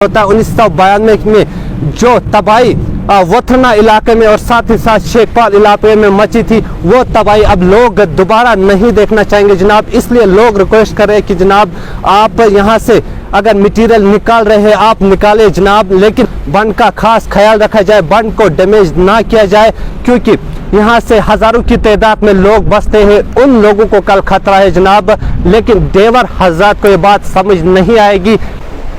होता है 1992 में जो तबाही वथना इलाके में और साथ ही साथ शेखपाल इलाके में मची थी, वो तबाही अब लोग दोबारा नहीं देखना चाहेंगे जनाब। इसलिए लोग रिक्वेस्ट कर रहे हैं कि जनाब आप यहाँ से अगर मटेरियल निकाल रहे हैं आप निकाले जनाब, लेकिन बंद का खास ख्याल रखा जाए, बंद को डैमेज ना किया जाए, क्योंकि यहाँ से हजारों की तादाद में लोग बसते हैं। उन लोगों को कल खतरा है जनाब, लेकिन देवर हज़रात को ये बात समझ नहीं आएगी।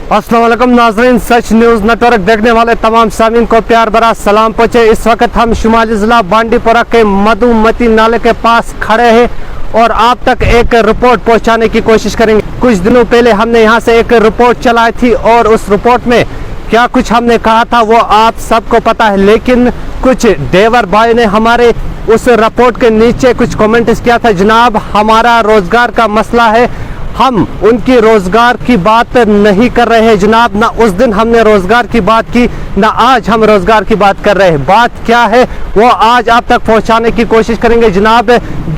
अस्सलाम वालेकुम नाज़रीन, सच न्यूज़ नेटवर्क देखने वाले तमाम सामीन को प्यार भरा सलाम पहुँचे। इस वक्त हम शुमाली ज़िला बांडीपुरा के मधुमती नाले के पास खड़े हैं और आप तक एक रिपोर्ट पहुंचाने की कोशिश करेंगे। कुछ दिनों पहले हमने यहां से एक रिपोर्ट चलाई थी और उस रिपोर्ट में क्या कुछ हमने कहा था वो आप सबको पता है, लेकिन कुछ देवर भाई ने हमारे उस रिपोर्ट के नीचे कुछ कमेंट्स किया था, जनाब हमारा रोजगार का मसला है, हम उनकी रोजगार की बात नहीं कर रहे हैं जनाब। ना उस दिन हमने रोजगार की बात की, ना आज हम रोजगार की बात कर रहे हैं। बात क्या है वो आज आप तक पहुंचाने की कोशिश करेंगे जनाब।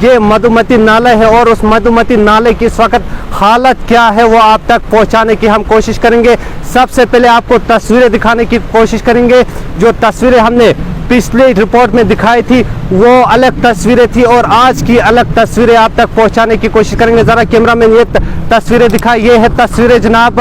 ये मधुमती नाला है और उस मधुमती नाले की इस वक्त हालत क्या है वो आप तक पहुंचाने की हम कोशिश करेंगे। सबसे पहले आपको तस्वीरें दिखाने की कोशिश करेंगे। जो तस्वीरें हमने पिछले रिपोर्ट में दिखाई थी वो अलग तस्वीरें थी और आज की अलग तस्वीरें आप तक पहुंचाने की कोशिश करेंगे। जरा कैमरामैन ये तस्वीरें दिखाई, ये है तस्वीरें जनाब।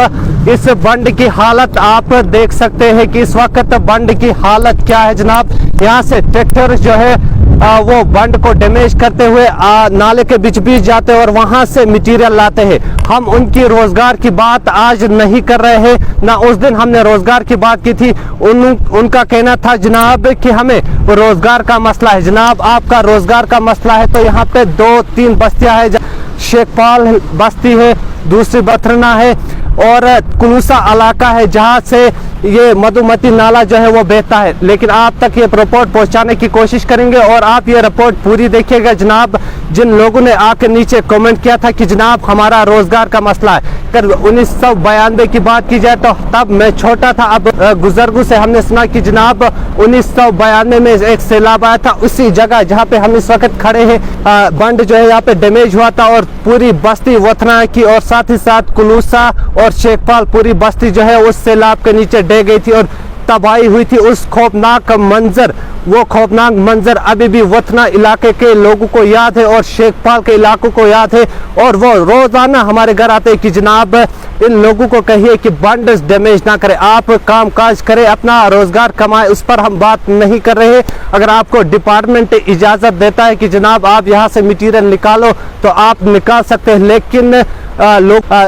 इस बंड की हालत आप देख सकते हैं कि इस वक्त बंड की हालत क्या है जनाब। यहाँ से ट्रैक्टर जो है वो बंड को डैमेज करते हुए नाले के बीच जाते हैं और वहां से मटेरियल लाते हैं। हम उनकी रोजगार की बात आज नहीं कर रहे हैं, ना उस दिन हमने रोजगार की बात की थी। उनका कहना था जनाब कि हमें रोजगार का मसला है। जनाब आपका रोजगार का मसला है तो यहाँ पे 2-3 बस्तियां है, शेखपाल बस्ती है, दूसरी बथरना है और कुलूसा इलाका है जहां से ये मधुमती नाला जो है वो बहता है। लेकिन आप तक ये रिपोर्ट पहुंचाने की कोशिश करेंगे और आप ये रिपोर्ट पूरी देखिएगा जनाब। जिन लोगों ने आके नीचे कमेंट किया था कि जनाब हमारा रोजगार का मसला है, अगर 1992 की बात की जाए तो तब मैं छोटा था। अब बुजुर्गों से हमने सुना कि जनाब 1992 में एक सैलाब आया था, उसी जगह जहाँ पे हम इस वक्त खड़े हैं बंड जो है यहाँ पे डैमेज हुआ था और पूरी बस्ती वथना की और साथ ही साथ कुलूसा और शेखपाल पूरी बस्ती जो है उस सैलाब के नीचे डह गई थी और तबाही हुई थी। उस खौफनाक मंजर, वो खौफनाक मंजर अभी भी वथना इलाके के लोगों को याद है और शेखपाल के इलाकों को याद है और वो रोजाना हमारे घर आते हैं कि जनाब इन लोगों को कहिए कि बंड डैमेज ना करे, आप काम काज करें, अपना रोजगार कमाए। उस पर हम बात नहीं कर रहे। अगर आपको डिपार्टमेंट इजाजत देता है कि जनाब आप यहाँ से मटीरियल निकालो तो आप निकाल सकते हैं, लेकिन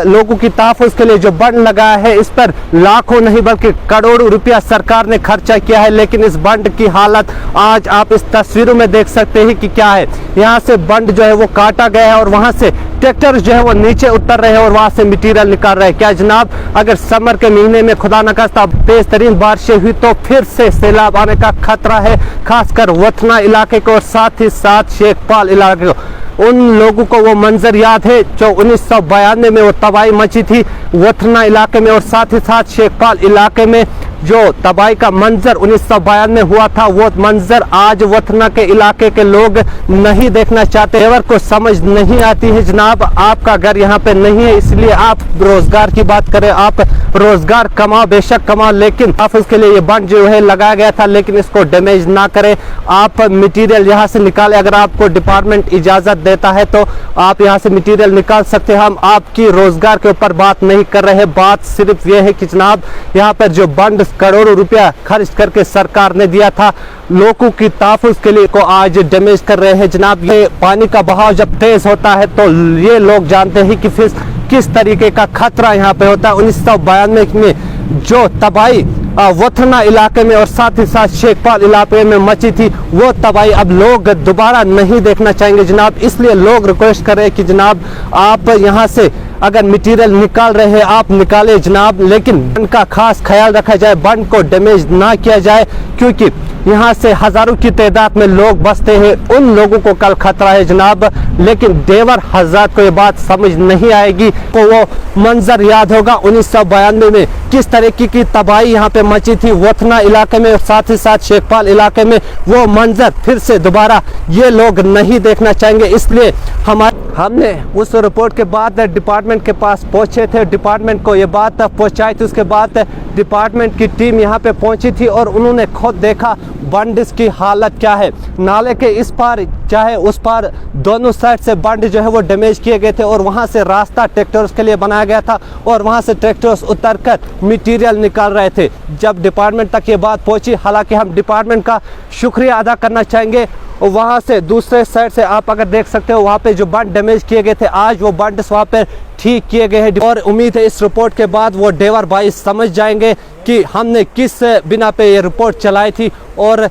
लोगों की तहफ़्फ़ुज़ के लिए जो बंड लगाया है इस पर लाखों नहीं बल्कि करोड़ों रुपया सरकार ने खर्चा किया है। लेकिन इस बंड की हालत आज आप इस तस्वीरों में देख सकते हैं कि क्या है। यहाँ से बंड जो है वो काटा गया है और वहां से ट्रैक्टर जो है वो नीचे उतर रहे हैं और वहां से मटेरियल निकाल रहे हैं। क्या जनाब अगर समर के महीने में खुदा न खास्ता तेज तरीन बारिशें हुई तो फिर से सैलाब आने का खतरा है, खासकर वथना इलाके को और साथ ही साथ शेखपाल इलाके को। उन लोगों को वो मंजर याद है जो 1992 में वो तबाही मची थी वथना इलाके में और साथ ही साथ शेखपाल इलाके में जो तबाही का मंजर 1992 में हुआ था, वो मंजर आज वथना के इलाके के लोग नहीं देखना चाहते। देवर को समझ नहीं आती है जनाब, आपका घर यहाँ पे नहीं है, इसलिए आप रोजगार की बात करें, आप रोजगार कमाओ, बेशक कमाओ, लेकिन आप इसके लिए ये बंड जो है लगाया गया था, लेकिन इसको डैमेज ना करें। आप मटीरियल यहाँ से निकालें, अगर आपको डिपार्टमेंट इजाजत देता है तो आप यहाँ से मटीरियल निकाल सकते हैं। हम आपकी रोजगार के ऊपर बात नहीं कर रहे, बात सिर्फ ये है कि जनाब यहाँ पर जो बंड करोड़ों रुपया खर्च करके सरकार ने दिया था लोगों की तहफ़्फ़ुज़ के लिए को आज डैमेज कर रहे हैं जनाब। ये पानी का बहाव जब तेज होता है तो ये लोग जानते हैं कि फिर किस तरीके का खतरा यहाँ पे होता है। 1992 में जो तबाही वथना इलाके में और साथ ही साथ शेखपाल इलाके में मची थी, वो तबाही अब लोग दोबारा नहीं देखना चाहेंगे जनाब। इसलिए लोग रिक्वेस्ट कर रहे हैं कि जनाब आप यहाँ से अगर मटेरियल निकाल रहे हैं आप निकाले जनाब, लेकिन बंड का खास ख्याल रखा जाए, बंड को डैमेज ना किया जाए, क्योंकि यहाँ से हजारों की तादाद में लोग बसते हैं, उन लोगों को कल खतरा है जनाब। लेकिन देवर हजरत को ये बात समझ नहीं आएगी। को वो मंजर याद होगा 1992 में किस तरीके की तबाही यहाँ पे मची थी वथना इलाके में और साथ ही साथ शेखपाल इलाके में। वो मंजर फिर से दोबारा ये लोग नहीं देखना चाहेंगे। इसलिए हमने उस रिपोर्ट के बाद डिपार्टमेंट के पास पहुंचे थे, डिपार्टमेंट को ये बात पहुंचाई थी। उसके बाद डिपार्टमेंट की टीम यहाँ पे पहुंची थी और उन्होंने खुद देखा बंडिस की हालत क्या है। नाले के इस पार चाहे उस पार दोनों साइड से बंड जो है वो डैमेज किए गए थे और वहाँ से रास्ता ट्रैक्टर्स के लिए बनाया गया था और वहाँ से ट्रैक्टर्स उतरकर मटेरियल निकाल रहे थे जब डिपार्टमेंट तक ये बात पहुंची। हालांकि हम डिपार्टमेंट का शुक्रिया अदा करना चाहेंगे। और वहाँ से दूसरे साइड से आप अगर देख सकते हो वहाँ पे जो बंड डैमेज किए गए थे आज वो बंड वहाँ पे ठीक किए गए हैं और उम्मीद है इस रिपोर्ट के बाद वो देवर भाई समझ जाएंगे कि हमने किस बिना पे ये रिपोर्ट चलाई थी और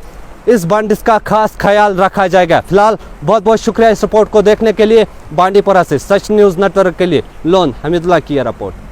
इस बंडिस का खास ख्याल रखा जाएगा। फिलहाल बहुत बहुत शुक्रिया इस रिपोर्ट को देखने के लिए। बांडीपोरा से सच न्यूज़ नेटवर्क के लिए लोन हमीदुल्लाह की रिपोर्ट।